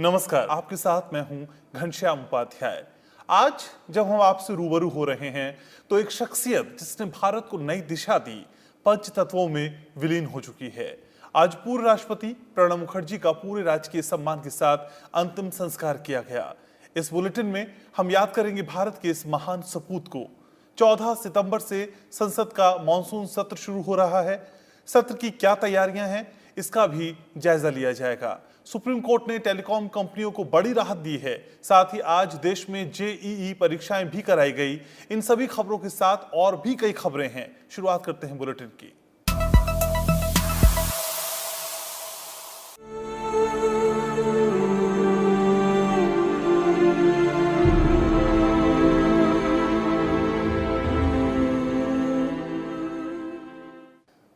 नमस्कार, आपके साथ मैं हूं घनश्याम उपाध्याय। आज जब हम आपसे रूबरू हो रहे हैं तो एक शख्सियत जिसने भारत को नई दिशा दी, पंच तत्वों में विलीन हो चुकी है। आज पूर्व राष्ट्रपति प्रणब मुखर्जी का पूरे राजकीय सम्मान के साथ अंतिम संस्कार किया गया। इस बुलेटिन में हम याद करेंगे भारत के इस महान सपूत को। 14 सितंबर से संसद का मॉनसून सत्र शुरू हो रहा है। सत्र की क्या तैयारियां हैं, इसका भी जायजा लिया जाएगा। सुप्रीम कोर्ट ने टेलीकॉम कंपनियों को बड़ी राहत दी है। साथ ही आज देश में जेईई परीक्षाएं भी कराई गई। इन सभी खबरों के साथ और भी कई खबरें हैं। शुरुआत करते हैं बुलेटिन की।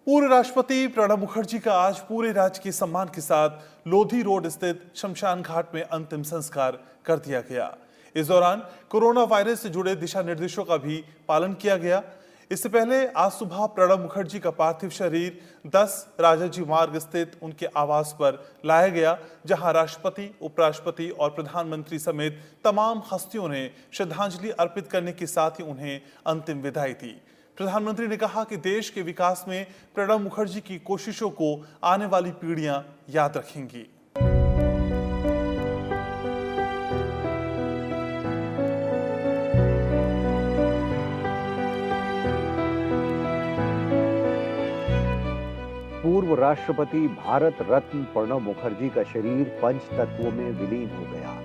पूर्व राष्ट्रपति प्रणब मुखर्जी का आज पूरे राजकीय सम्मान के साथ लोधी रोड स्थित शमशान घाट में अंतिम संस्कार कर दिया गया। इस दौरान कोरोना वायरस से जुड़े दिशा निर्देशों का भी पालन किया गया। इससे पहले आज सुबह प्रणब मुखर्जी का पार्थिव शरीर 10 राजाजी मार्ग स्थित उनके आवास पर लाया गया, जहां राष्ट्रपति, उपराष्ट्रपति और प्रधानमंत्री समेत तमाम हस्तियों ने श्रद्धांजलि अर्पित करने के साथ ही उन्हें अंतिम विदाई दी। प्रधानमंत्री ने कहा कि देश के विकास में प्रणब मुखर्जी की कोशिशों को आने वाली पीढ़ियां याद रखेंगी। पूर्व राष्ट्रपति भारत रत्न प्रणब मुखर्जी का शरीर पंच तत्वों में विलीन हो गया।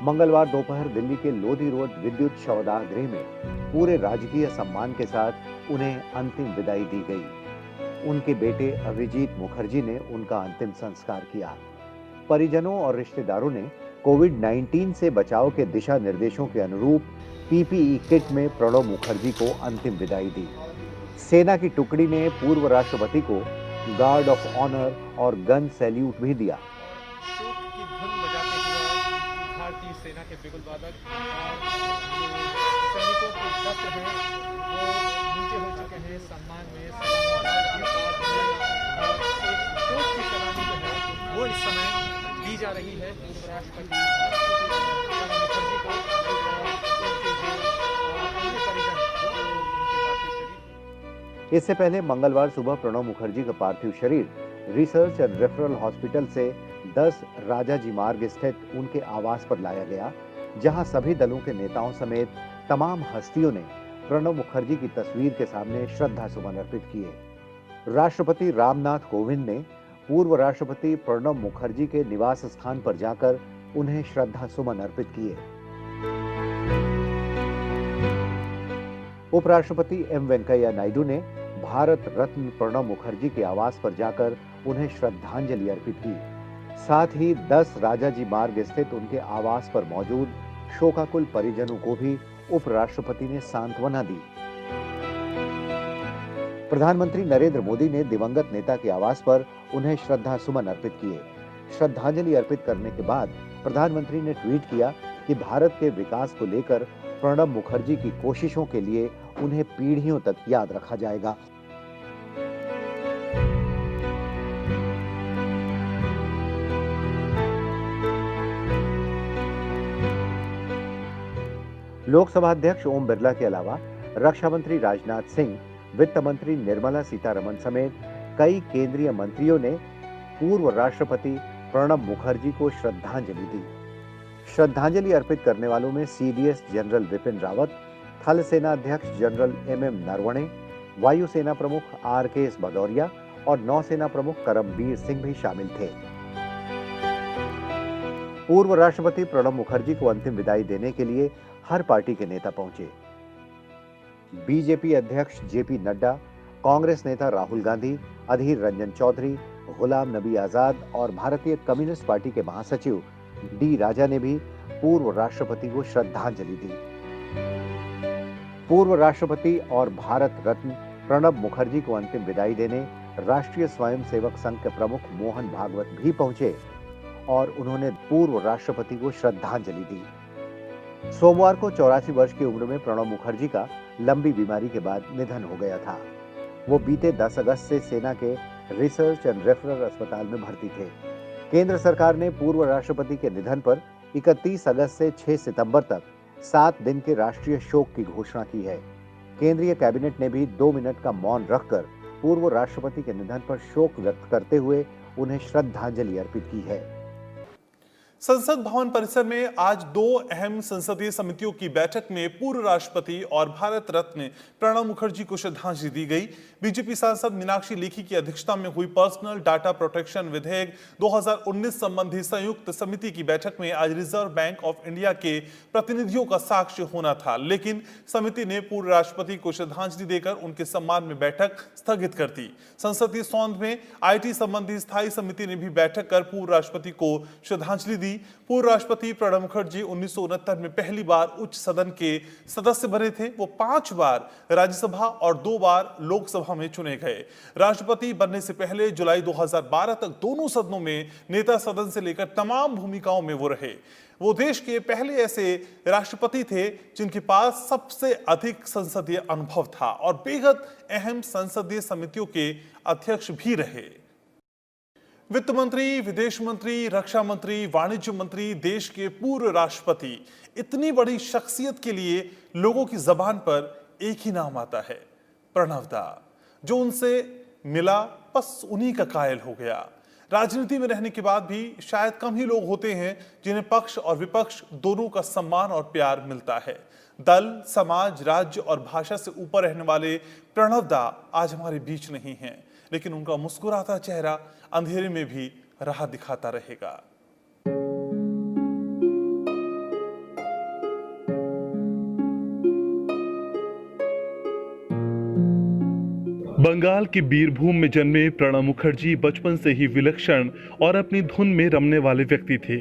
मंगलवार दोपहर दिल्ली के लोधी रोड विद्युत शवदाह गृह में पूरे राजकीय सम्मान के साथ उन्हें अंतिम विदाई दी गई। उनके बेटे अभिजीत मुखर्जी ने उनका अंतिम संस्कार किया। परिजनों और रिश्तेदारों ने कोविड-19 से बचाव के दिशा निर्देशों के अनुरूप पीपीई किट में प्रणब मुखर्जी को अंतिम विदाई दी। सेना की टुकड़ी ने पूर्व राष्ट्रपति को गार्ड ऑफ ऑनर और गन सैल्यूट भी दिया। भारतीय सेना के बिगुल वादक और सैनिकों के वस्त्र हैं वो नीचे हो चुके हैं। सम्मान में सलामी और एक तोप की सलामी जो है वो इस समय दी जा रही है पूर्व राष्ट्रपति प्रणब मुखर्जी को इससे पहले मंगलवार सुबह प्रणब मुखर्जी का पार्थिव शरीर रिसर्च एंड रेफरल हॉस्पिटल से 10 राजाजी मार्ग स्थित उनके आवास पर लाया गया, जहां सभी दलों के नेताओं समेत तमाम हस्तियों ने प्रणब मुखर्जी की तस्वीर के सामने श्रद्धा सुमन अर्पित किए। राष्ट्रपति रामनाथ कोविंद ने पूर्व राष्ट्रपति प्रणब मुखर्जी के निवास स्थान पर जाकर उन्हें श्रद्धा सुमन अर्पित किए। उपराष्ट्रपति एम वेंकैया नायडू ने भारत रत्न प्रणब मुखर्जी के आवास पर जाकर उन्हें श्रद्धांजलि अर्पित की। साथ ही 10 राजाजी मार्ग स्थित उनके आवास पर मौजूद शोकाकुल परिजनों को भी उपराष्ट्रपति ने सांत्वना दी। प्रधानमंत्री नरेंद्र मोदी ने दिवंगत नेता के आवास पर उन्हें श्रद्धा सुमन अर्पित किए। श्रद्धांजलि अर्पित करने के बाद प्रधानमंत्री ने ट्वीट किया कि भारत के विकास को लेकर प्रणब मुखर्जी की कोशिशों के लिए उन्हें पीढ़ियों तक याद रखा जाएगा। लोकसभा अध्यक्ष ओम बिरला के अलावा रक्षा मंत्री राजनाथ सिंह, वित्त मंत्री निर्मला सीतारमण समेत कई केंद्रीय मंत्रियों ने पूर्व राष्ट्रपति प्रणब मुखर्जी को श्रद्धांजलि दी। श्रद्धांजलि अर्पित करने वालों में सीडीएस जनरल विपिन रावत, थल सेना अध्यक्ष जनरल एमएम नरवणे, वायुसेना प्रमुख आरकेएस भदौरिया और नौसेना प्रमुख करमबीर सिंह भी शामिल थे। पूर्व राष्ट्रपति प्रणब मुखर्जी को अंतिम विदाई देने के लिए हर पार्टी के नेता पहुंचे। बीजेपी अध्यक्ष जेपी नड्डा, कांग्रेस नेता राहुल गांधी, अधीर रंजन चौधरी, गुलाम नबी आजाद और भारतीय कम्युनिस्ट पार्टी के महासचिव डी राजा ने भी पूर्व राष्ट्रपति को श्रद्धांजलि दी। पूर्व राष्ट्रपति और भारत रत्न प्रणब मुखर्जी को अंतिम विदाई देने राष्ट्रीय स्वयंसेवक संघ के प्रमुख मोहन भागवत भी पहुंचे और उन्होंने पूर्व राष्ट्रपति को श्रद्धांजलि दी। सोमवार को 84 वर्ष की उम्र में प्रणब मुखर्जी का लंबी बीमारी के बाद निधन हो गया था। वो बीते 10 अगस्त से सेना के रिसर्च एंड रेफरल अस्पताल में भर्ती थे। केंद्र सरकार ने पूर्व राष्ट्रपति के निधन पर 31 अगस्त से 6 सितंबर तक 7 दिन के राष्ट्रीय शोक की घोषणा की है। केंद्रीय कैबिनेट ने भी 2 मिनट का मौन रखकर पूर्व राष्ट्रपति के निधन पर शोक व्यक्त करते हुए उन्हें श्रद्धांजलि अर्पित की है। संसद भवन परिसर में आज 2 अहम संसदीय समितियों की बैठक में पूर्व राष्ट्रपति और भारत रत्न प्रणब मुखर्जी को श्रद्धांजलि दी गई। बीजेपी सांसद मीनाक्षी लेखी की अध्यक्षता में हुई पर्सनल डाटा प्रोटेक्शन विधेयक 2019 संबंधी संयुक्त समिति की बैठक में आज रिजर्व बैंक ऑफ इंडिया के प्रतिनिधियों का साक्ष्य होना था, लेकिन समिति ने पूर्व राष्ट्रपति को श्रद्धांजलि देकर उनके सम्मान में बैठक स्थगित कर दी। संसदीय सौंध में आईटी संबंधी स्थायी समिति ने भी बैठक कर पूर्व राष्ट्रपति को श्रद्धांजलि दी। पूर्व राष्ट्रपति प्रणब मुखर्जी 1969 में पहली बार उच्च सदन के सदस्य बने थे। वो 5 बार राज्यसभा और 2 बार लोकसभा में चुने गए। राष्ट्रपति बनने से पहले जुलाई 2012 तक दोनों सदनों में नेता सदन से लेकर तमाम भूमिकाओं में वो रहे। वो देश के पहले ऐसे राष्ट्रपति थे जिनके पास सबसे अधिक संसदीय अनुभव था और बेहद अहम संसदीय समितियों के अध्यक्ष भी रहे। वित्त मंत्री, विदेश मंत्री, रक्षा मंत्री, वाणिज्य मंत्री, देश के पूर्व राष्ट्रपति, इतनी बड़ी शख्सियत के लिए लोगों की जबान पर एक ही नाम आता है, प्रणब दा। जो उनसे मिला बस उन्हीं का कायल हो गया। राजनीति में रहने के बाद भी शायद कम ही लोग होते हैं जिन्हें पक्ष और विपक्ष दोनों का सम्मान और प्यार मिलता है। दल, समाज, राज्य और भाषा से ऊपर रहने वाले प्रणब दा आज हमारे बीच नहीं हैं, लेकिन उनका मुस्कुराता चेहरा अंधेरे में भी राह दिखाता रहेगा। बंगाल की बीरभूम में जन्मे प्रणब मुखर्जी बचपन से ही विलक्षण और अपनी धुन में रमने वाले व्यक्ति थे।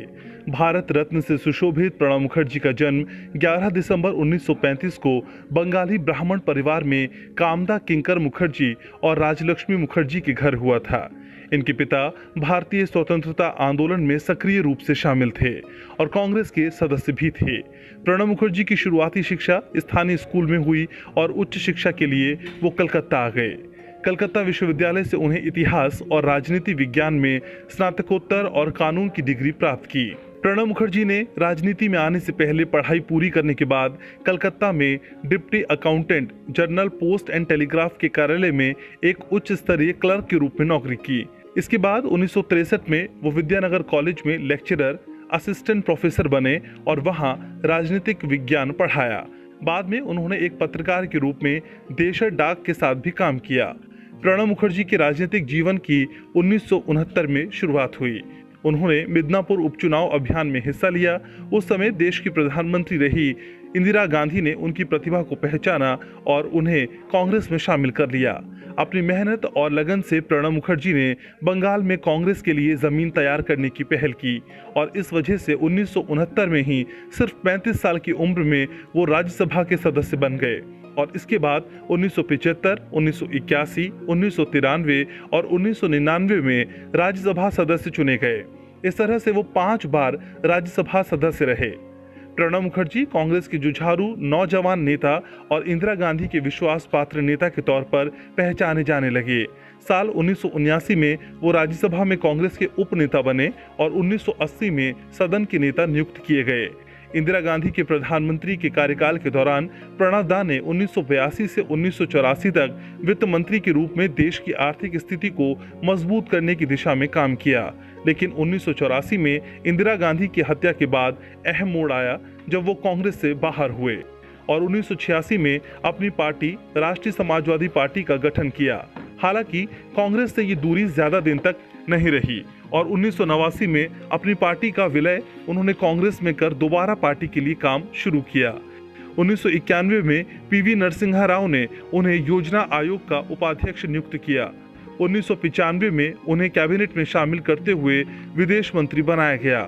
भारत रत्न से सुशोभित प्रणब मुखर्जी का जन्म 11 दिसंबर 1935 को बंगाली ब्राह्मण परिवार में कामदा किंकर मुखर्जी और राजलक्ष्मी मुखर्जी के घर हुआ था। इनके पिता भारतीय स्वतंत्रता आंदोलन में सक्रिय रूप से शामिल थे और कांग्रेस के सदस्य भी थे। प्रणब मुखर्जी की शुरुआती शिक्षा स्थानीय स्कूल में हुई और उच्च शिक्षा के लिए वो कलकत्ता आ गए। कलकत्ता विश्वविद्यालय से उन्हें इतिहास और राजनीति विज्ञान में स्नातकोत्तर और कानून की डिग्री प्राप्त की। प्रणब मुखर्जी ने राजनीति में आने से पहले पढ़ाई पूरी करने के बाद कलकत्ता में deputy accountant general post and telegraph के कार्यालय में एक उच्च स्तरीय क्लर्क के रूप में नौकरी की। इसके बाद 1963 में वो विद्यानगर कॉलेज में लेक्चरर असिस्टेंट प्रोफेसर बने और वहां राजनीतिक विज्ञान पढ़ाया। बाद में उन्होंने एक पत्रकार के रूप में देशर डाक के साथ भी काम किया। प्रणब मुखर्जी के राजनीतिक जीवन की 1969 में शुरुआत हुई। उन्होंने मिदनापुर उपचुनाव अभियान में हिस्सा लिया। उस समय देश की प्रधानमंत्री रही इंदिरा गांधी ने उनकी प्रतिभा को पहचाना और उन्हें कांग्रेस में शामिल कर लिया। अपनी मेहनत और लगन से प्रणब मुखर्जी ने बंगाल में कांग्रेस के लिए जमीन तैयार करने की पहल की और इस वजह से 1969 में ही सिर्फ 35 साल की उम्र में वो राज्यसभा के सदस्य बन गए और इसके बाद 1975, 1981, 1993 और 1999 में राज्यसभा सदस्य चुने गए। इस तरह से वो 5 बार राज्यसभा सदस्य रहे। प्रणब मुखर्जी कांग्रेस के जुझारू नौजवान नेता और इंदिरा गांधी के विश्वास पात्र नेता के तौर पर पहचाने जाने लगे। साल 1979 में वो राज्यसभा में कांग्रेस के उप नेता बने और 1980 में सदन के नेता नियुक्त किए गए। इंदिरा गांधी के प्रधानमंत्री के कार्यकाल के दौरान प्रणब दा ने 1982 से 1984 तक वित्त मंत्री के रूप में देश की आर्थिक स्थिति को मजबूत करने की दिशा में काम किया। लेकिन 1984 में इंदिरा गांधी की हत्या के बाद अहम मोड़ आया जब वो कांग्रेस से बाहर हुए और 1986 में अपनी पार्टी राष्ट्रीय समाजवादी पार्टी का गठन किया। हालांकि कांग्रेस से ये दूरी ज्यादा दिन तक नहीं रही और 1989 में अपनी पार्टी का विलय उन्होंने कांग्रेस में कर दोबारा पार्टी के लिए काम शुरू किया। 1991 में पीवी नरसिम्हा राव ने उन्हें योजना आयोग का उपाध्यक्ष नियुक्त किया। 1995 में उन्हें कैबिनेट में शामिल करते हुए विदेश मंत्री बनाया गया।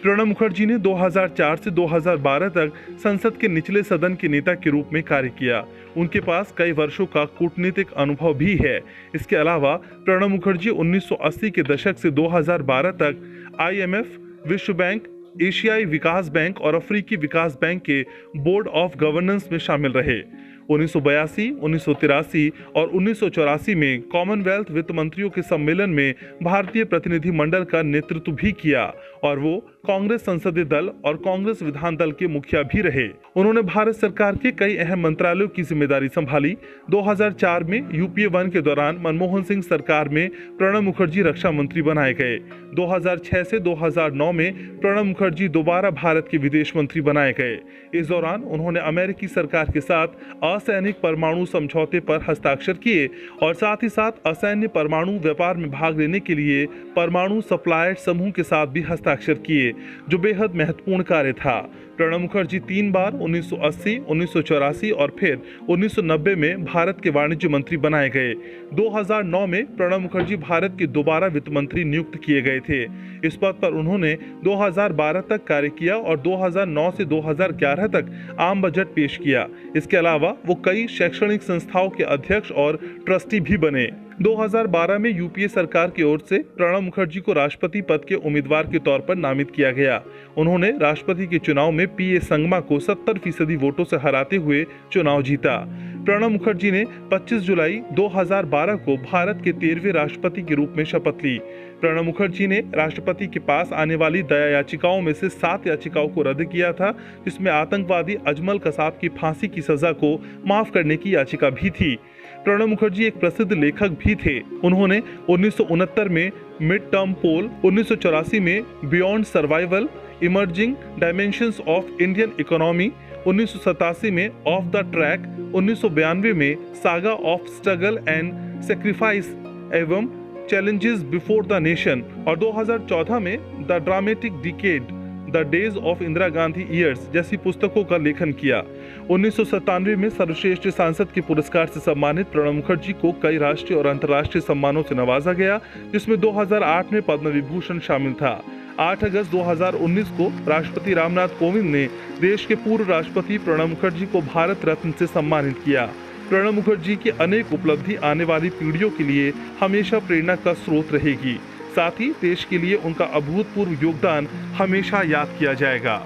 प्रणब मुखर्जी ने 2004 से 2012 तक संसद के निचले सदन के नेता के रूप में कार्य किया। उनके पास कई वर्षों का कूटनीतिक अनुभव भी है। इसके अलावा प्रणब मुखर्जी 1980 के दशक से 2012 तक IMF, विश्व बैंक, एशियाई विकास बैंक और अफ्रीकी विकास बैंक के बोर्ड ऑफ गवर्नेंस में शामिल रहे। 1982, 1983 और 1984 में कॉमनवेल्थ वित्त मंत्रियों के सम्मेलन में भारतीय प्रतिनिधि मंडल का नेतृत्व भी किया और वो कांग्रेस संसदीय दल और कांग्रेस विधान दल के मुखिया भी रहे। उन्होंने भारत सरकार के कई अहम मंत्रालयों की जिम्मेदारी संभाली। 2004 में यूपीए 1 के दौरान मनमोहन सिंह सरकार में प्रणब मुखर्जी रक्षा मंत्री बनाए गए। 2006 से 2009 में प्रणब मुखर्जी दोबारा भारत के विदेश मंत्री बनाए गए। इस दौरान उन्होंने अमेरिकी सरकार के साथ असैनिक परमाणु समझौते पर हस्ताक्षर किए और साथ ही साथ असैन्य परमाणु व्यापार में भाग लेने के लिए परमाणु सप्लायर समूह के साथ भी हस्ताक्षर किए, जो बेहद महत्वपूर्ण कार्य था। प्रणब मुखर्जी 3 बार 1980, 1984 और फिर 1990 में भारत के वाणिज्य मंत्री बनाए गए। 2009 में प्रणब मुखर्जी भारत के दोबारा वित्त मंत्री नियुक्त किए गए थे। इस पद पर उन्होंने 2012 तक कार्य किया और 2009 से 2011 तक आम बजट पेश किया। इसके अलावा वो कई शैक्षणिक संस्थाओं के अध्यक्ष और ट्रस्टी भी बने। 2012 में यूपीए सरकार की ओर से प्रणब मुखर्जी को राष्ट्रपति पद के उम्मीदवार के तौर पर नामित किया गया। उन्होंने राष्ट्रपति के चुनाव में पीए संगमा को 70% वोटों से हराते हुए चुनाव जीता। प्रणब मुखर्जी ने 25 जुलाई 2012 को भारत के 13वें राष्ट्रपति के रूप में शपथ ली। प्रणब मुखर्जी ने राष्ट्रपति के पास आने वाली दया याचिकाओं में से 7 याचिकाओं को रद्द किया था, जिसमें आतंकवादी अजमल कसाब की फांसी की सजा को माफ करने की याचिका भी थी। प्रणब मुखर्जी एक प्रसिद्ध लेखक भी थे। उन्होंने 1969 में मिड टर्म पोल, 1984 में beyond survival, emerging dimensions of Indian economy, 1987 में ऑफ द ट्रैक, 1992 में saga of struggle and sacrifice एवं चैलेंजेस बिफोर द नेशन और 2014 में the dramatic decade, the days of Indira Gandhi years जैसी पुस्तकों का लेखन किया। 1997 में सर्वश्रेष्ठ सांसद के पुरस्कार से सम्मानित प्रणब मुखर्जी को कई राष्ट्रीय और अंतर्राष्ट्रीय सम्मानों से नवाजा गया, जिसमें 2008 में पद्म विभूषण शामिल था। 8 अगस्त 2019 को राष्ट्रपति रामनाथ कोविंद ने देश के पूर्व राष्ट्रपति प्रणब मुखर्जी को भारत रत्न से सम्मानित किया। प्रणब मुखर्जी की अनेक उपलब्धि आने वाली पीढ़ियों के लिए हमेशा प्रेरणा का स्रोत रहेगी। साथ ही देश के लिए उनका अभूतपूर्व योगदान हमेशा याद किया जाएगा।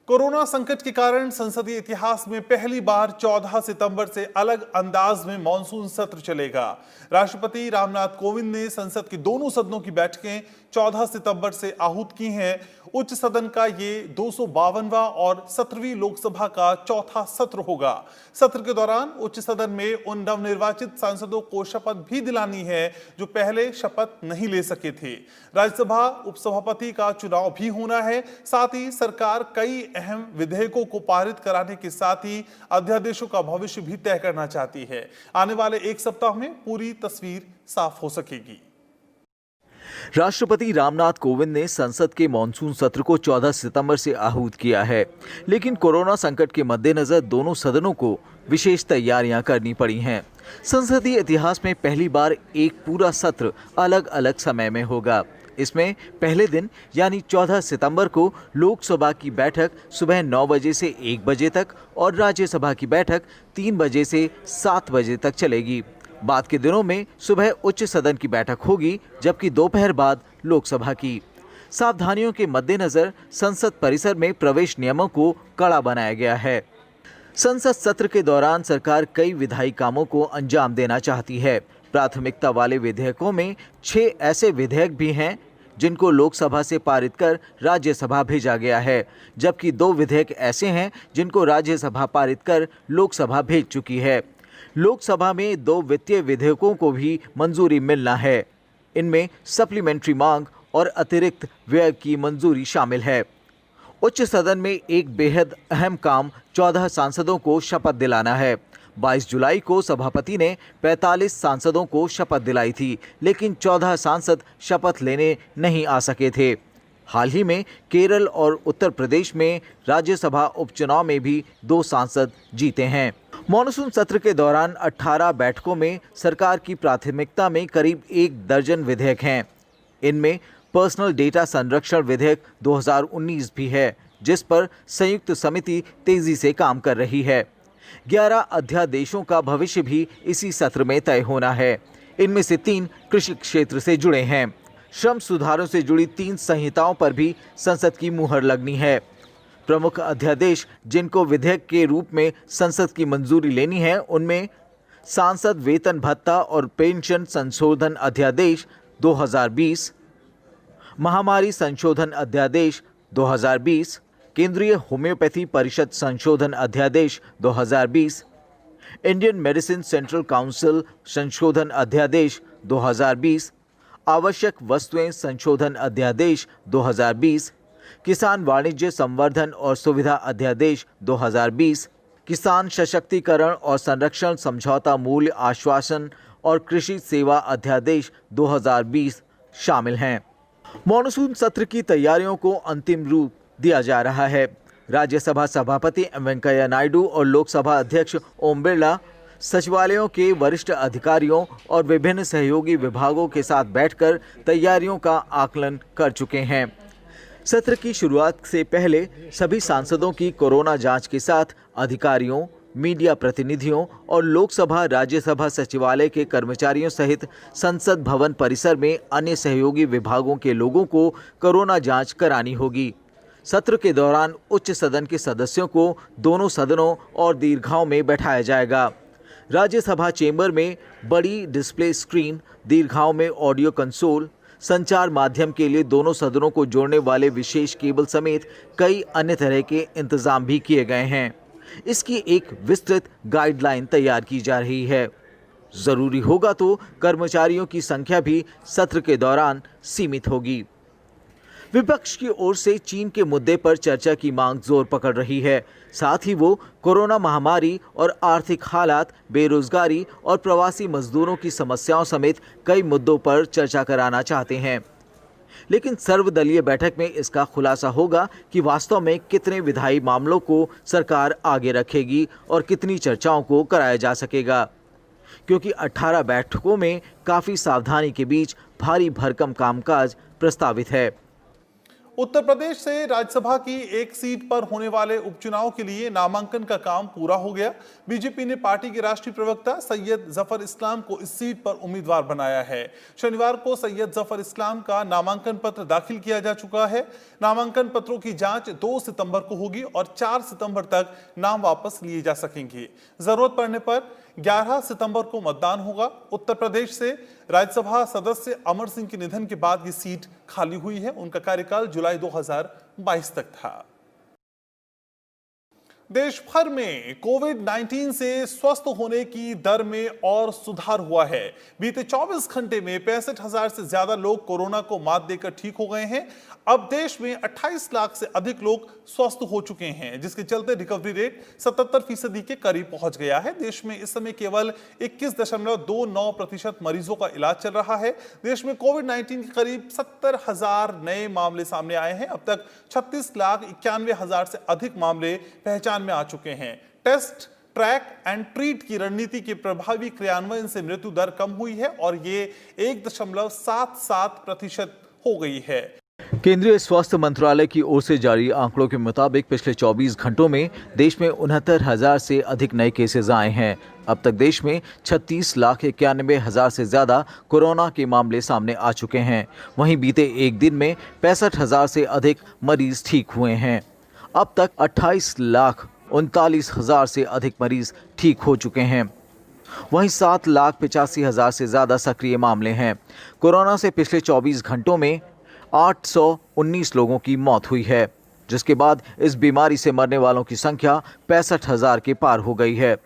कोरोना संकट के कारण संसदीय इतिहास में पहली बार 14 सितंबर से अलग अंदाज में मॉनसून सत्र चलेगा। राष्ट्रपति रामनाथ कोविंद ने संसद के दोनों सदनों की बैठकें 14 सितंबर से आहूत की हैं। उच्च सदन का ये 252वां और 17वीं लोकसभा का चौथा सत्र होगा। सत्र के दौरान उच्च सदन में उन नवनिर्वाचित सांसदों को शपथ भी दिलानी है जो पहले शपथ नहीं ले सके थे। राज्यसभा उपसभापति का चुनाव भी होना है। साथ ही सरकार कई अहम विधेयकों को पारित कराने के साथ ही अध्यादेशों का भविष्य भी तय करना चाहती है। आने वाले एक सप्ताह में पूरी तस्वीर साफ हो सकेगी। राष्ट्रपति रामनाथ कोविंद ने संसद के मॉनसून सत्र को 14 सितंबर से आहूत किया है, लेकिन कोरोना संकट के मद्देनजर दोनों सदनों को विशेष तैयारियां करनी पड़ी हैं। संसदीय इतिहास में पहली बार एक पूरा सत्र अलग अलग समय में होगा। इसमें पहले दिन यानी 14 सितंबर को लोकसभा की बैठक सुबह 9 बजे से 1 बजे तक और राज्यसभा की बैठक 3 बजे से 7 बजे तक चलेगी। बाद के दिनों में सुबह उच्च सदन की बैठक होगी, जबकि दोपहर बाद लोकसभा की। सावधानियों के मद्देनजर संसद परिसर में प्रवेश नियमों को कड़ा बनाया गया है। संसद सत्र के दौरान सरकार कई विधायी कामों को अंजाम देना चाहती है। प्राथमिकता वाले विधेयकों में 6 ऐसे विधेयक भी हैं जिनको लोकसभा से पारित कर राज्यसभा भेजा गया है, जबकि 2 विधेयक ऐसे हैं जिनको राज्यसभा पारित कर लोकसभा भेज चुकी है। लोकसभा में 2 वित्तीय विधेयकों को भी मंजूरी मिलना है। इनमें सप्लीमेंट्री मांग और अतिरिक्त व्यय की मंजूरी शामिल है। उच्च सदन में एक बेहद अहम काम 14 सांसदों को शपथ दिलाना है। 22 जुलाई को सभापति ने 45 सांसदों को शपथ दिलाई थी, लेकिन 14 सांसद शपथ लेने नहीं आ सके थे। हाल ही में केरल और उत्तर प्रदेश में राज्यसभा उपचुनाव में भी 2 सांसद जीते हैं। मॉनसून सत्र के दौरान 18 बैठकों में सरकार की प्राथमिकता में करीब 1 दर्जन विधेयक हैं। इनमें पर्सनल डेटा संरक्षण विधेयक 2019 भी है, जिस पर संयुक्त समिति तेजी से काम कर रही है। 11 अध्यादेशों का भविष्य भी इसी सत्र में तय होना है। इनमें से 3 कृषि क्षेत्र से जुड़े हैं। श्रम सुधारों से जुड़ी 3 संहिताओं पर भी संसद की मुहर लगनी है। प्रमुख अध्यादेश जिनको विधेयक के रूप में संसद की मंजूरी लेनी है, उनमें सांसद वेतन भत्ता और पेंशन संशोधन अध्यादेश 2020, महामारी संशोधन अध्यादेश 2020, केंद्रीय होम्योपैथी परिषद संशोधन अध्यादेश 2020, इंडियन मेडिसिन सेंट्रल काउंसिल संशोधन अध्यादेश 2020, आवश्यक वस्तुएं संशोधन अध्यादेश 2020, किसान वाणिज्य संवर्धन और सुविधा अध्यादेश 2020, किसान सशक्तिकरण और संरक्षण समझौता मूल्य आश्वासन और कृषि सेवा अध्यादेश 2020 शामिल हैं। मॉनसून सत्र की तैयारियों को अंतिम रूप दिया जा रहा है। राज्यसभा सभापति एम वेंकैया नायडू और लोकसभा अध्यक्ष ओम बिरला सचिवालयों के वरिष्ठ अधिकारियों और विभिन्न सहयोगी विभागों के साथ बैठकर तैयारियों का आकलन कर चुके हैं। सत्र की शुरुआत से पहले सभी सांसदों की कोरोना जांच के साथ अधिकारियों, मीडिया प्रतिनिधियों और लोकसभा राज्यसभा सचिवालय के कर्मचारियों सहित संसद भवन परिसर में अन्य सहयोगी विभागों के लोगों को कोरोना जांच करानी होगी। सत्र के दौरान उच्च सदन के सदस्यों को दोनों सदनों और दीर्घाओं में बैठाया जाएगा। राज्यसभा चेंबर में बड़ी डिस्प्ले स्क्रीन, दीर्घाओं में ऑडियो कंसोल, संचार माध्यम के लिए दोनों सदनों को जोड़ने वाले विशेष केबल समेत कई अन्य तरह के इंतजाम भी किए गए हैं। इसकी एक विस्तृत गाइडलाइन तैयार की जा रही है। जरूरी होगा तो कर्मचारियों की संख्या भी सत्र के दौरान सीमित होगी। विपक्ष की ओर से चीन के मुद्दे पर चर्चा की मांग जोर पकड़ रही है। साथ ही वो कोरोना महामारी और आर्थिक हालात, बेरोजगारी और प्रवासी मजदूरों की समस्याओं समेत कई मुद्दों पर चर्चा कराना चाहते हैं। लेकिन सर्वदलीय बैठक में इसका खुलासा होगा कि वास्तव में कितने विधायी मामलों को सरकार आगे रखेगी और कितनी चर्चाओं को कराया जा सकेगा, क्योंकि 18 बैठकों में काफी सावधानी के बीच भारी भरकम कामकाज प्रस्तावित है। उत्तर प्रदेश से राज्यसभा की एक सीट पर होने वाले उपचुनाव के लिए नामांकन का काम पूरा हो गया। बीजेपी ने पार्टी के राष्ट्रीय प्रवक्ता सैयद जफर इस्लाम को इस सीट पर उम्मीदवार बनाया है। शनिवार को सैयद जफर इस्लाम का नामांकन पत्र दाखिल किया जा चुका है। नामांकन पत्रों की जांच 2 सितंबर को होगी और 4 सितंबर तक नाम वापस लिए जा सकेंगे। जरूरत पड़ने पर 11 सितंबर को मतदान होगा। उत्तर प्रदेश से राज्यसभा सदस्य अमर सिंह के निधन के बाद ये सीट खाली हुई है। उनका कार्यकाल जुलाई 2022 तक था। देश भर में कोविड-19 से स्वस्थ होने की दर में और सुधार हुआ है। बीते 24 घंटे में 65,000 से ज्यादा लोग कोरोना को मात देकर ठीक हो गए हैं। अब देश में 28 लाख से अधिक लोग स्वस्थ हो चुके हैं, जिसके चलते रिकवरी रेट 77% के करीब पहुंच गया है। देश में इस समय केवल 21.29% मरीजों का इलाज चल रहा है। देश में कोविड-19 के करीब 70,000 नए मामले सामने आए हैं। अब तक 36,91,000 से अधिक मामले पहचान में आ चुके हैं। टेस्ट, ट्रैक एंड ट्रीट की रणनीति के प्रभावी क्रियान्वयन से मृत्यु दर कम हुई है और ये 1.77% हो गई है। केंद्रीय स्वास्थ्य मंत्रालय की ओर से जारी आंकड़ों के मुताबिक पिछले 24 घंटों में देश में 69,000 से अधिक नए केसेस आए हैं। अब तक देश में 36,91,000 से ज्यादा कोरोना के मामले सामने आ चुके हैं। वहीं बीते एक दिन में 65,000 से अधिक मरीज ठीक हुए हैं। अब तक 28,39,000 से अधिक मरीज ठीक हो चुके हैं। वहीं 7,85,000 से ज्यादा सक्रिय मामले हैं। कोरोना से पिछले 24 घंटों में 819 लोगों की मौत हुई है, जिसके बाद इस बीमारी से मरने वालों की संख्या 65,000 के पार हो गई है।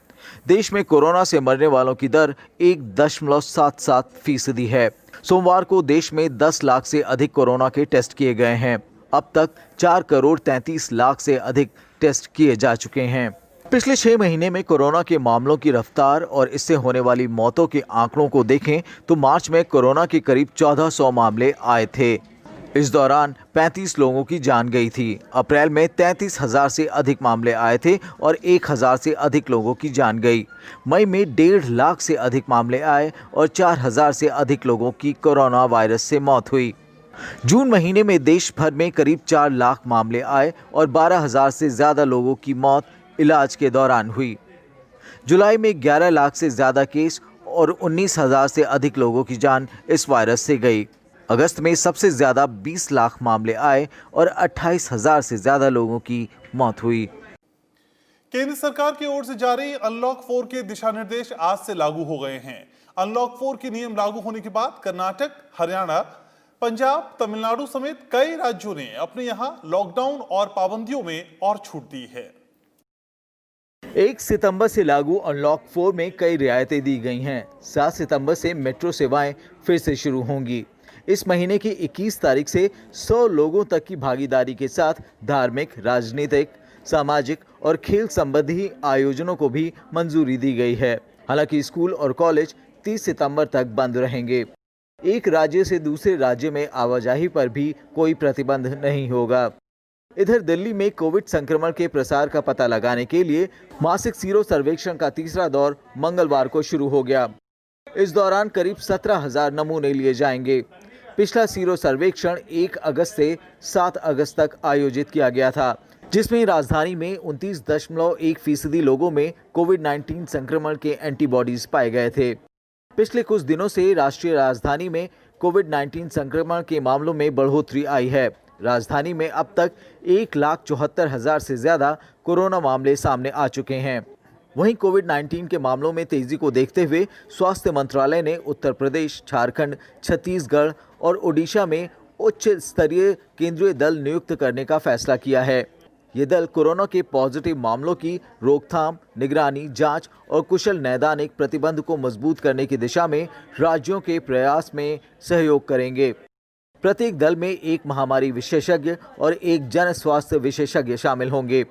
देश में कोरोना से मरने वालों की दर 1.77% है। सोमवार को देश में 10 लाख से अधिक कोरोना के टेस्ट किए गए हैं। अब तक 4,33,00,000 से अधिक टेस्ट किए जा चुके हैं। पिछले 6 महीने में कोरोना के मामलों की रफ्तार और इससे होने वाली मौतों के आंकड़ों को देखें तो मार्च में कोरोना के करीब 1400 मामले आए थे। इस दौरान 35 लोगों की जान गई थी। अप्रैल में 33,000 से अधिक मामले आए थे और 1,000 से अधिक लोगों की जान गई। मई में 1.5 लाख से अधिक मामले आए और 4,000 से अधिक लोगों की कोरोना वायरस से मौत हुई। जून महीने में देश भर में करीब 4 लाख मामले आए और 12,000 से ज़्यादा लोगों की मौत इलाज के दौरान हुई। जुलाई में 11 लाख से ज्यादा केस और 19,000 से अधिक लोगों की जान इस वायरस से गई। अगस्त में सबसे ज्यादा 20 लाख मामले आए और 28,000 से ज्यादा लोगों की मौत हुई। केंद्र सरकार की ओर से जारी अनलॉक 4 के दिशा निर्देश आज से लागू हो गए हैं। अनलॉक 4 के नियम लागू होने के बाद कर्नाटक, हरियाणा, पंजाब, तमिलनाडु समेत कई राज्यों ने अपने यहां लॉकडाउन और पाबंदियों में और छूट दी है। 1 सितंबर से लागू अनलॉक 4 में कई रियायतें दी गई हैं। 7 सितंबर से मेट्रो सेवाएं फिर से शुरू होंगी। इस महीने की 21 तारीख से 100 लोगों तक की भागीदारी के साथ धार्मिक, राजनीतिक, सामाजिक और खेल संबंधी आयोजनों को भी मंजूरी दी गई है। हालांकि स्कूल और कॉलेज 30 सितंबर तक बंद रहेंगे। एक राज्य से दूसरे राज्य में आवाजाही पर भी कोई प्रतिबंध नहीं होगा। इधर दिल्ली में कोविड संक्रमण के प्रसार का पता लगाने के लिए मासिक सीरो सर्वेक्षण का तीसरा दौर मंगलवार को शुरू हो गया। इस दौरान करीब 17,000 नमूने लिए जाएंगे। पिछला सीरो सर्वेक्षण 1 अगस्त से 7 अगस्त तक आयोजित किया गया था, जिसमें राजधानी में 29.1% लोगों में कोविड-19 संक्रमण के एंटीबॉडीज पाए गए थे। पिछले कुछ दिनों से राष्ट्रीय राजधानी में कोविड-19 संक्रमण के मामलों में बढ़ोतरी आई है। राजधानी में अब तक 1,74,000 से ज्यादा कोरोना मामले सामने आ चुके हैं। वहीं कोविड-19 के मामलों में तेजी को देखते हुए स्वास्थ्य मंत्रालय ने उत्तर प्रदेश, झारखंड, छत्तीसगढ़ और ओडिशा में उच्च स्तरीय केंद्रीय दल नियुक्त करने का फैसला किया है। ये दल कोरोना के पॉजिटिव मामलों की रोकथाम, निगरानी, जांच और कुशल नैदानिक प्रतिबंध को मजबूत करने की दिशा में राज्यों के प्रयास में सहयोग करेंगे। प्रत्येक दल में एक महामारी विशेषज्ञ और एक जन स्वास्थ्य विशेषज्ञ शामिल होंगे।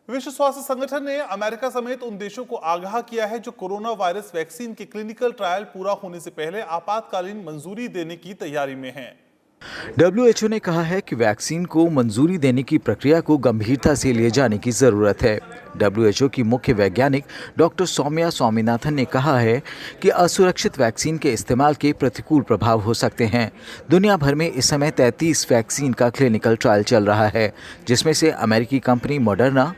विश्व स्वास्थ्य संगठन ने अमेरिका समेत उन देशों को आगाह किया है जो कोरोना वायरस वैक्सीन के क्लिनिकल ट्रायल पूरा होने से पहले आपातकालीन मंजूरी देने की तैयारी में हैं। WHO ने कहा है कि वैक्सीन को मंजूरी देने की प्रक्रिया को गंभीरता से लिए जाने की जरूरत है। WHO की मुख्य वैज्ञानिक डॉक्टर सौम्या स्वामीनाथन ने कहा है कि असुरक्षित वैक्सीन के इस्तेमाल के प्रतिकूल प्रभाव हो सकते हैं। दुनिया भर में इस समय 33 वैक्सीन का क्लिनिकल ट्रायल चल रहा है, जिसमें से अमेरिकी कंपनी मॉडर्ना,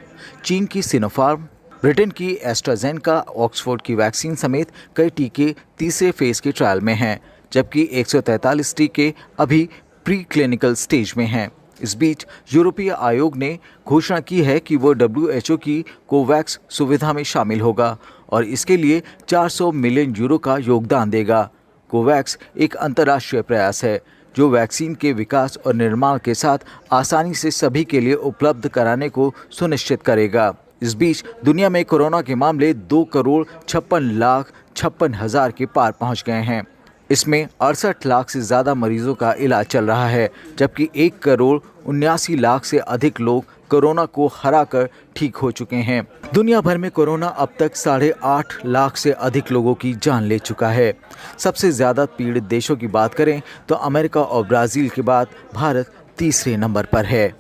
चीन की सिनोफार्म, ब्रिटेन की एस्ट्राजेनेका, ऑक्सफोर्ड की वैक्सीन समेत कई टीके तीसरे फेज के ट्रायल में हैं, जबकि 143 टीके अभी प्री क्लिनिकल स्टेज में हैं। इस बीच यूरोपीय आयोग ने घोषणा की है कि वो WHO की कोवैक्स सुविधा में शामिल होगा और इसके लिए 400 मिलियन यूरो का योगदान देगा। कोवैक्स एक अंतर्राष्ट्रीय प्रयास है जो वैक्सीन के विकास और निर्माण के साथ आसानी से सभी के लिए उपलब्ध कराने को सुनिश्चित करेगा। इस बीच दुनिया में कोरोना के मामले 2,56,56,000 के पार पहुंच गए हैं। इसमें 68 लाख से ज़्यादा मरीजों का इलाज चल रहा है, जबकि 1,79,00,000 से अधिक लोग कोरोना को हराकर ठीक हो चुके हैं। दुनिया भर में कोरोना अब तक 8.5 लाख से अधिक लोगों की जान ले चुका है। सबसे ज़्यादा पीड़ित देशों की बात करें तो अमेरिका और ब्राज़ील के बाद भारत तीसरे नंबर पर है।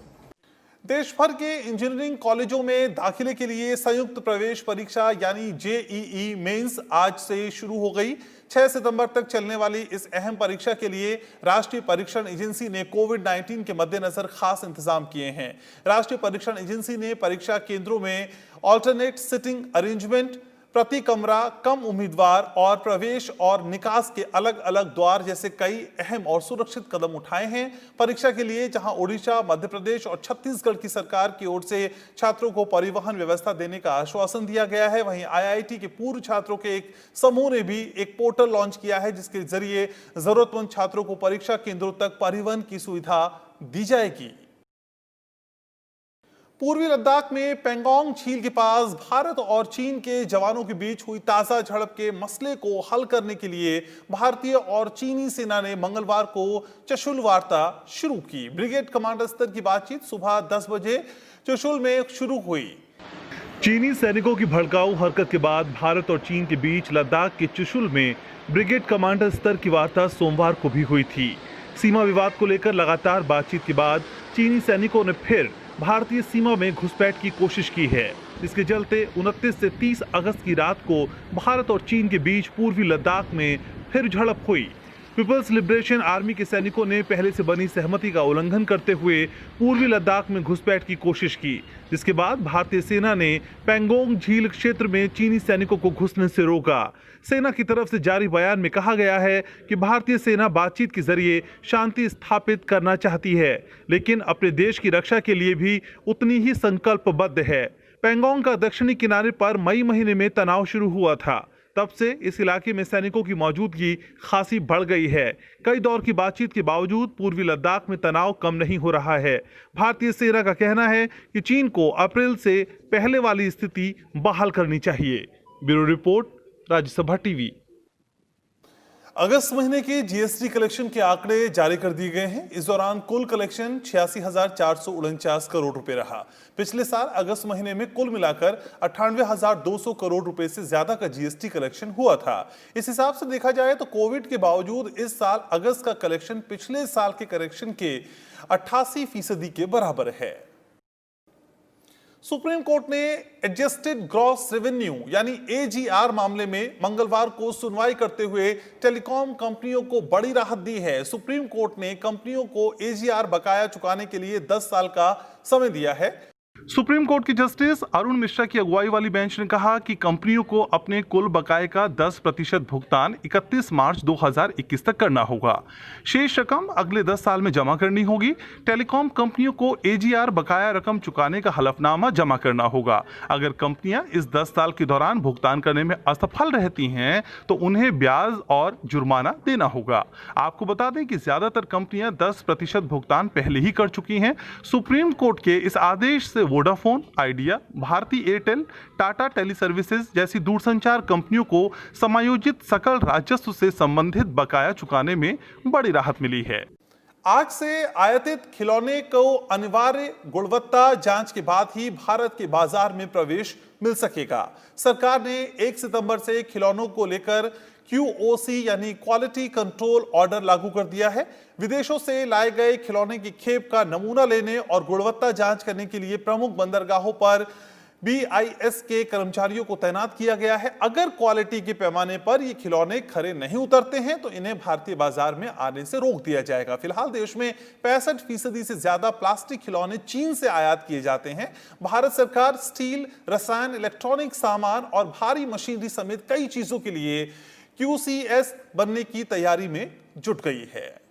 देश भर के इंजीनियरिंग कॉलेजों में दाखिले के लिए संयुक्त प्रवेश परीक्षा यानी JEE मेंस आज से शुरू हो गई। 6 सितंबर तक चलने वाली इस अहम परीक्षा के लिए राष्ट्रीय परीक्षण एजेंसी ने कोविड-19 के मद्देनजर खास इंतजाम किए हैं। राष्ट्रीय परीक्षण एजेंसी ने परीक्षा केंद्रों में ऑल्टरनेट सिटिंग अरेंजमेंट, प्रति कमरा कम उम्मीदवार और प्रवेश और निकास के अलग अलग द्वार जैसे कई अहम और सुरक्षित कदम उठाए हैं। परीक्षा के लिए जहां ओडिशा, मध्य प्रदेश और छत्तीसगढ़ की सरकार की ओर से छात्रों को परिवहन व्यवस्था देने का आश्वासन दिया गया है, वहीं IIT के पूर्व छात्रों के एक समूह ने भी एक पोर्टल लॉन्च किया है जिसके जरिए जरूरतमंद छात्रों को परीक्षा केंद्रों तक परिवहन की सुविधा दी जाएगी। पूर्वी लद्दाख में पेंगोंग झील के पास भारत और चीन के जवानों के बीच हुई ताजा झड़प के मसले को हल करने के लिए भारतीय और चीनी सेना ने मंगलवार को चुशुल वार्ता शुरू की। ब्रिगेड कमांडर स्तर की बातचीत सुबह 10 बजे चुशुल में शुरू हुई। चीनी सैनिकों की भड़काऊ हरकत के बाद भारत और चीन के बीच लद्दाख के चुशुल में ब्रिगेड कमांडर स्तर की वार्ता सोमवार को भी हुई थी। सीमा विवाद को लेकर लगातार बातचीत के बाद चीनी सैनिकों ने फिर भारतीय सीमा में घुसपैठ की कोशिश की है। इसके चलते 29 से 30 अगस्त की रात को भारत और चीन के बीच पूर्वी लद्दाख में फिर झड़प हुई। पीपल्स लिबरेशन आर्मी के सैनिकों ने पहले से बनी सहमति का उल्लंघन करते हुए पूर्वी लद्दाख में घुसपैठ की कोशिश की, जिसके बाद भारतीय सेना ने पैंगोंग झील क्षेत्र में चीनी सैनिकों को घुसने से रोका। सेना की तरफ से जारी बयान में कहा गया है कि भारतीय सेना बातचीत के जरिए शांति स्थापित करना चाहती है, लेकिन अपने देश की रक्षा के लिए भी उतनी ही संकल्पबद्ध है। पैंगोंग का दक्षिणी किनारे पर मई महीने में तनाव शुरू हुआ था। तब से इस इलाके में सैनिकों की मौजूदगी खासी बढ़ गई है। कई दौर की बातचीत के बावजूद पूर्वी लद्दाख में तनाव कम नहीं हो रहा है। भारतीय सेना का कहना है कि चीन को अप्रैल से पहले वाली स्थिति बहाल करनी चाहिए। Bureau report, Rajya Sabha TV. अगस्त महीने के जीएसटी कलेक्शन के आंकड़े जारी कर दिए गए हैं। इस दौरान कुल कलेक्शन 86,449 करोड़ रुपए रहा। पिछले साल अगस्त महीने में कुल मिलाकर 98,200 करोड़ रुपए से ज्यादा का जीएसटी कलेक्शन हुआ था। इस हिसाब से देखा जाए तो कोविड के बावजूद इस साल अगस्त का कलेक्शन पिछले साल के कलेक्शन के 88% के बराबर है। सुप्रीम कोर्ट ने एडजस्टेड ग्रॉस रेवेन्यू यानी एजीआर मामले में मंगलवार को सुनवाई करते हुए टेलीकॉम कंपनियों को बड़ी राहत दी है। सुप्रीम कोर्ट ने कंपनियों को एजीआर बकाया चुकाने के लिए 10 साल का समय दिया है। सुप्रीम कोर्ट के जस्टिस अरुण मिश्रा की अगुवाई वाली बेंच ने कहा कि कंपनियों को अपने कुल बकाये का 10% भुगतान 31 मार्च 2021 तक करना होगा। शेष रकम अगले 10 साल में जमा करनी होगी। टेलीकॉम कंपनियों को एजीआर बकाया रकम चुकाने का हलफनामा जमा करना होगा। अगर कंपनियां इस 10 साल के दौरान भुगतान करने में असफल रहती हैं तो उन्हें ब्याज और जुर्माना देना होगा। आपको बता दें कि ज्यादातर कंपनियां 10% भुगतान पहले ही कर चुकी हैं। सुप्रीम कोर्ट के इस आदेश से Vodafone, Idea, Bharti Airtel, Tata Teleservices जैसी दूरसंचार कंपनियों को समायोजित सकल राजस्व से संबंधित बकाया चुकाने में बड़ी राहत मिली है। आज से आयातित खिलौने को अनिवार्य गुणवत्ता जांच के बाद ही भारत के बाजार में प्रवेश मिल सकेगा। सरकार ने 1 सितंबर से खिलौनों को लेकर QOC यानी क्वालिटी कंट्रोल ऑर्डर लागू कर दिया है। विदेशों से लाए गए खिलौने की खेप का नमूना लेने और गुणवत्ता जांच करने के लिए प्रमुख बंदरगाहों पर BIS के कर्मचारियों को तैनात किया गया है। अगर क्वालिटी के पैमाने पर ये खिलौने खरे नहीं उतरते हैं तो इन्हें भारतीय बाजार में आने से रोक दिया जाएगा। फिलहाल देश में 65% से ज्यादा प्लास्टिक खिलौने चीन से आयात किए जाते हैं। भारत सरकार स्टील, रसायन, इलेक्ट्रॉनिक सामान और भारी मशीनरी समेत कई चीजों के लिए QCS बनने की तैयारी में जुट गई है।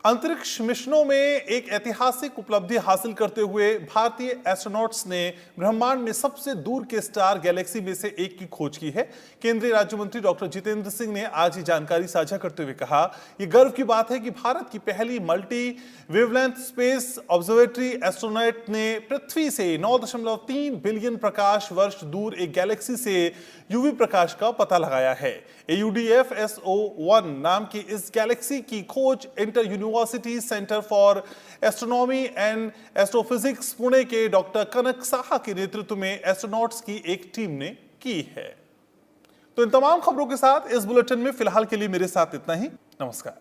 अंतरिक्ष मिशनों में एक ऐतिहासिक उपलब्धि हासिल करते हुए भारतीय एस्ट्रोनॉट्स ने ब्रह्मांड में सबसे दूर के स्टार गैलेक्सी में से एक की खोज की है। केंद्रीय राज्य मंत्री डॉक्टर जितेंद्र सिंह ने आज ये जानकारी साझा करते हुए कहा, यह गर्व की बात है कि भारत की पहली multi wavelength space observatory astronaut ने पृथ्वी से 9.3 बिलियन प्रकाश वर्ष दूर एक गैलेक्सी से यूवी प्रकाश का पता लगाया है। AUDF-SO1 नाम की इस गैलेक्सी की खोज inter university centre for astronomy and astrophysics Pune के डॉक्टर कनक साहा के नेतृत्व में एस्ट्रोनॉट्स की एक टीम ने की है। तो इन तमाम खबरों के साथ इस बुलेटिन में फिलहाल के लिए मेरे साथ इतना ही। नमस्कार।